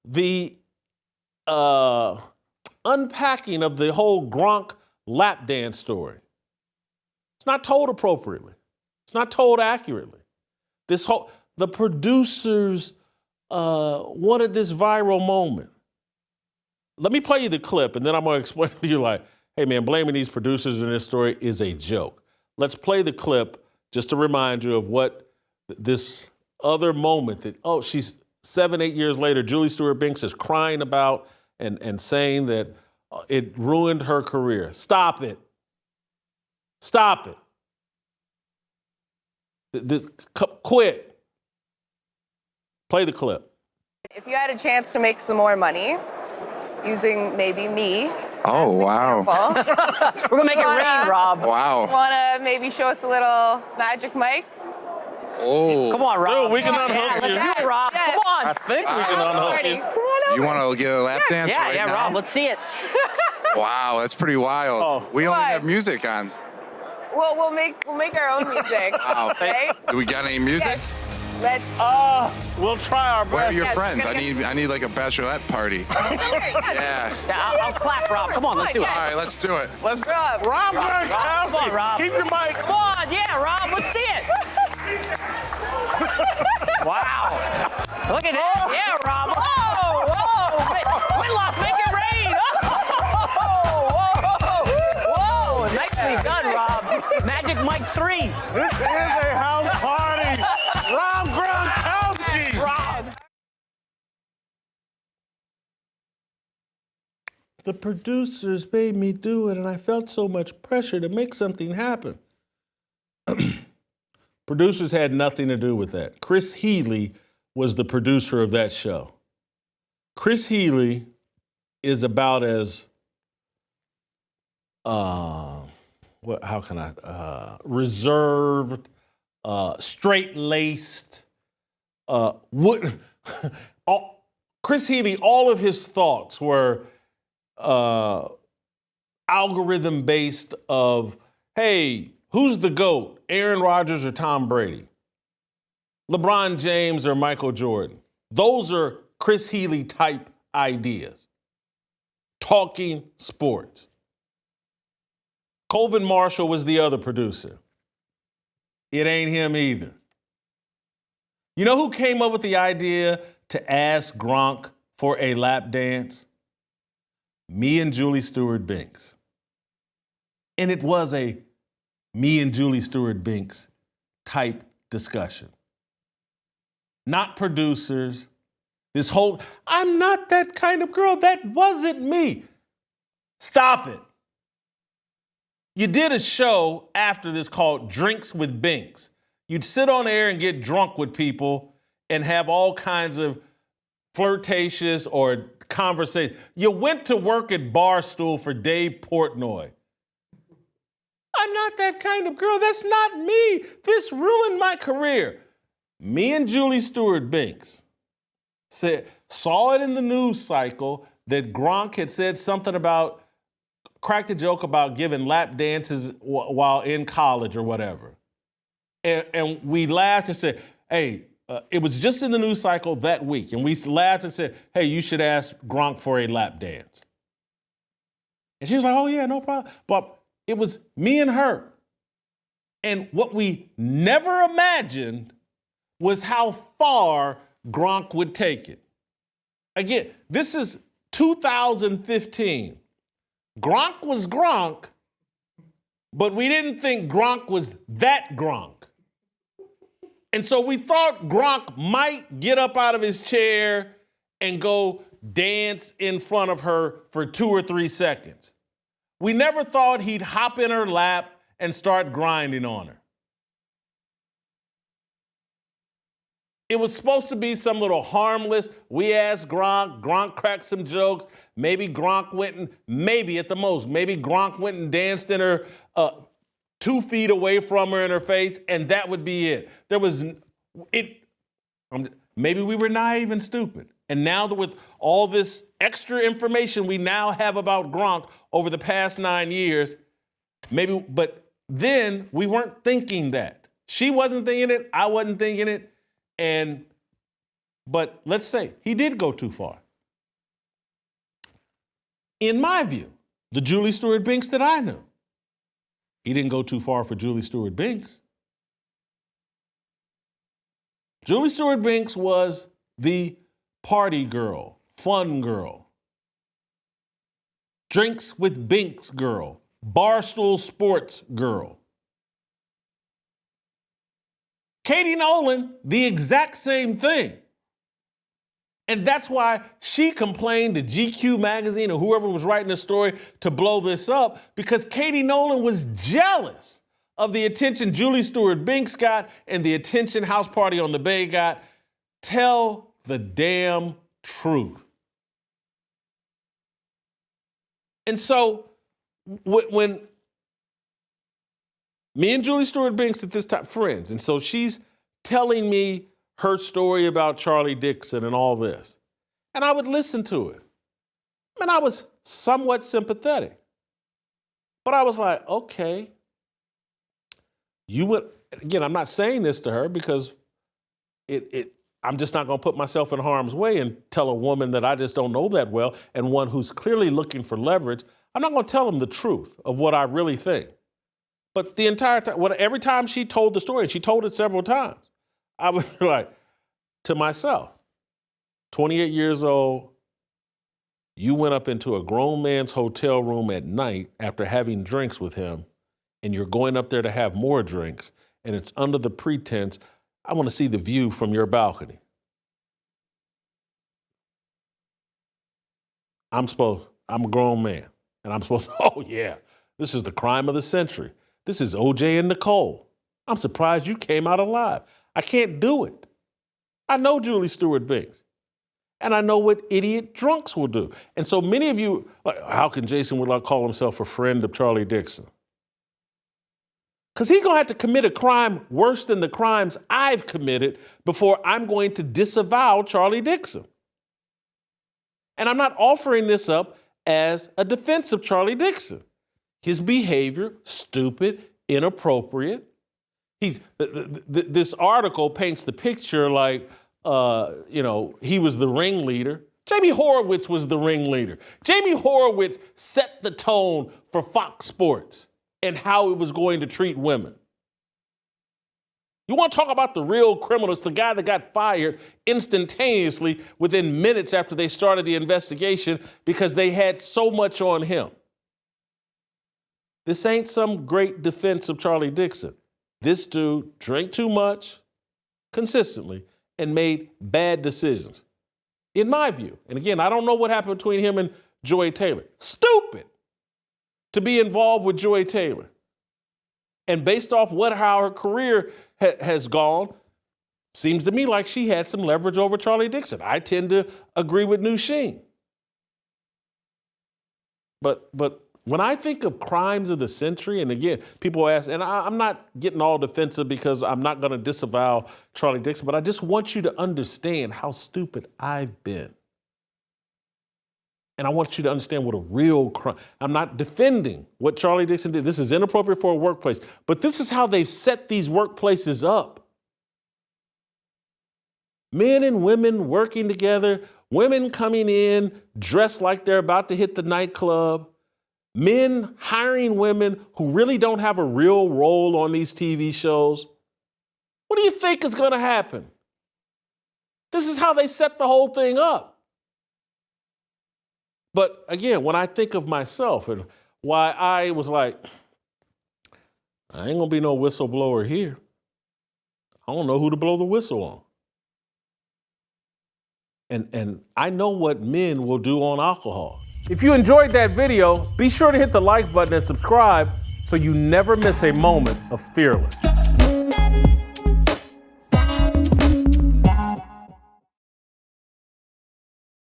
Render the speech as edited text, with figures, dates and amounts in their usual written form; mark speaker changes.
Speaker 1: the unpacking of the whole Gronk lap dance story. It's not told appropriately. It's not told accurately. The producers wanted this viral moment. Let me play you the clip, and then I'm going to explain to you like, hey, man, blaming these producers in this story is a joke. Let's play the clip just to remind you of what this other moment that, she's 7-8 years later, Julie Stewart-Binks is crying about and saying that it ruined her career. Stop it. Stop it. Quit. Play the clip.
Speaker 2: If you had a chance to make some more money, using maybe me.
Speaker 3: Oh, wow.
Speaker 4: We're going to make it rain, Rob.
Speaker 3: Wow.
Speaker 2: Want to maybe show us a little Magic Mike?
Speaker 3: Oh.
Speaker 4: Come on, Rob.
Speaker 1: Dude, we can unhook you.
Speaker 4: Let's do it, Rob.
Speaker 2: Yes.
Speaker 4: Come on.
Speaker 1: I think we can unhook you.
Speaker 2: Come on over.
Speaker 3: You want to get a lap dance right now?
Speaker 4: Yeah, Rob, let's see it.
Speaker 3: Wow, that's pretty wild.
Speaker 1: Oh.
Speaker 3: We only
Speaker 2: What?
Speaker 3: have music on.
Speaker 2: Well, we'll make our own music.
Speaker 3: Wow.
Speaker 2: Okay?
Speaker 3: Do we got any music?
Speaker 2: Yes. Let's.
Speaker 1: We'll try our best.
Speaker 3: Where are your
Speaker 2: Yes,
Speaker 3: friends?
Speaker 2: we're
Speaker 3: I
Speaker 2: gonna
Speaker 3: need like a bachelorette party. Yeah.
Speaker 4: Yeah, I'll clap, Rob. Come on, let's do it.
Speaker 3: All right, let's do it.
Speaker 1: Let's
Speaker 2: Rob.
Speaker 1: Rob
Speaker 4: Come
Speaker 1: Gronkowski.
Speaker 4: on, Rob.
Speaker 1: Keep your mic.
Speaker 4: Come on, yeah, Rob, let's see it. Wow. Look at it. Yeah, Rob. Whoa. Whitlock, make it rain. Whoa. Nicely done, Rob. Magic Mike 3.
Speaker 1: This is a house party. Rob Gronkowski.
Speaker 4: Rob.
Speaker 1: The producers made me do it, and I felt so much pressure to make something happen. Producers had nothing to do with that. Chris Healy was the producer of that show. Chris Healy is about as, reserved, straight-laced, Chris Healy, all of his thoughts were algorithm-based of, hey, who's the GOAT? Aaron Rodgers or Tom Brady? LeBron James or Michael Jordan? Those are Chris Healy type ideas. Talking sports. Colvin Marshall was the other producer. It ain't him either. You know who came up with the idea to ask Gronk for a lap dance? Me and Julie Stewart-Binks. And it was a me and Julie Stewart-Binks type discussion. Not producers. This whole, I'm not that kind of girl. That wasn't me. Stop it. You did a show after this called Drinks with Binks. You'd sit on air and get drunk with people and have all kinds of flirtatious or conversation. You went to work at Barstool for Dave Portnoy. I'm not that kind of girl. That's not me. This ruined my career. Me and Julie Stewart-Binks saw it in the news cycle that Gronk had said something about, cracked a joke about giving lap dances while in college or whatever. And we laughed and said, hey, it was just in the news cycle that week. And we laughed and said, hey, you should ask Gronk for a lap dance. And she was like, oh, yeah, no problem. But it was me and her. And what we never imagined was how far Gronk would take it. Again, this is 2015. Gronk was Gronk, but we didn't think Gronk was that Gronk. And so we thought Gronk might get up out of his chair and go dance in front of her for 2 or 3 seconds. We never thought he'd hop in her lap and start grinding on her. It was supposed to be some little harmless, we asked Gronk cracked some jokes, maybe Gronk went and, maybe at the most, maybe Gronk went and danced in her 2 feet away from her in her face, and that would be it. Maybe we were naive and stupid. And now that with all this extra information we now have about Gronk over the past 9 years, but then we weren't thinking that. She wasn't thinking it, I wasn't thinking it, but let's say he did go too far. in my view, the Julie Stewart-Binks that I knew. He didn't go too far for Julie Stewart-Binks. Julie Stewart-Binks was the party girl, fun girl, drinks with Binks girl, barstool sports girl. Katie Nolan, the exact same thing. And that's why she complained to GQ magazine or whoever was writing the story to blow this up, because Katie Nolan was jealous of the attention Julie Stewart-Binks got and the attention House Party on the Bay got. Tell the damn truth. And so when me and Julie Stewart-Binks at this time, friends, and so she's telling me her story about Charlie Dixon and all this, and I would listen to it. And I was somewhat sympathetic. But I was like, okay, again, I'm not saying this to her because I'm just not going to put myself in harm's way and tell a woman that I just don't know that well and one who's clearly looking for leverage. I'm not going to tell them the truth of what I really think. But the entire time, every time she told the story, and she told it several times, I was like, to myself, 28 years old, you went up into a grown man's hotel room at night after having drinks with him, and you're going up there to have more drinks, and it's under the pretense, I want to see the view from your balcony. I'm a grown man, and I'm supposed to, oh yeah, this is the crime of the century. This is OJ and Nicole. I'm surprised you came out alive. I can't do it. I know Julie Stewart-Binks. And I know what idiot drunks will do. And so many of you, like, how can Jason Whitlock call himself a friend of Charlie Dixon? Because he's going to have to commit a crime worse than the crimes I've committed before I'm going to disavow Charlie Dixon. And I'm not offering this up as a defense of Charlie Dixon. His behavior, stupid, inappropriate. This article paints the picture like, he was the ringleader. Jamie Horowitz was the ringleader. Jamie Horowitz set the tone for Fox Sports and how it was going to treat women. You want to talk about the real criminals, the guy that got fired instantaneously within minutes after they started the investigation because they had so much on him. This ain't some great defense of Charlie Dixon. This dude drank too much consistently and made bad decisions, in my view. And again, I don't know what happened between him and Joy Taylor. Stupid to be involved with Joy Taylor. And based off how her career has gone, seems to me like she had some leverage over Charlie Dixon. I tend to agree with Nusheen. But when I think of crimes of the century, and again, people ask, and I'm not getting all defensive because I'm not going to disavow Charlie Dixon, but I just want you to understand how stupid I've been. And I want you to understand what a real crime. I'm not defending what Charlie Dixon did. This is inappropriate for a workplace. But this is how they've set these workplaces up. Men and women working together, women coming in dressed like they're about to hit the nightclub, men hiring women who really don't have a real role on these TV shows. What do you think is going to happen? This is how they set the whole thing up. But again, when I think of myself and why I was like, I ain't gonna be no whistleblower here. I don't know who to blow the whistle on. And I know what men will do on alcohol. If you enjoyed that video, be sure to hit the like button and subscribe so you never miss a moment of Fearless.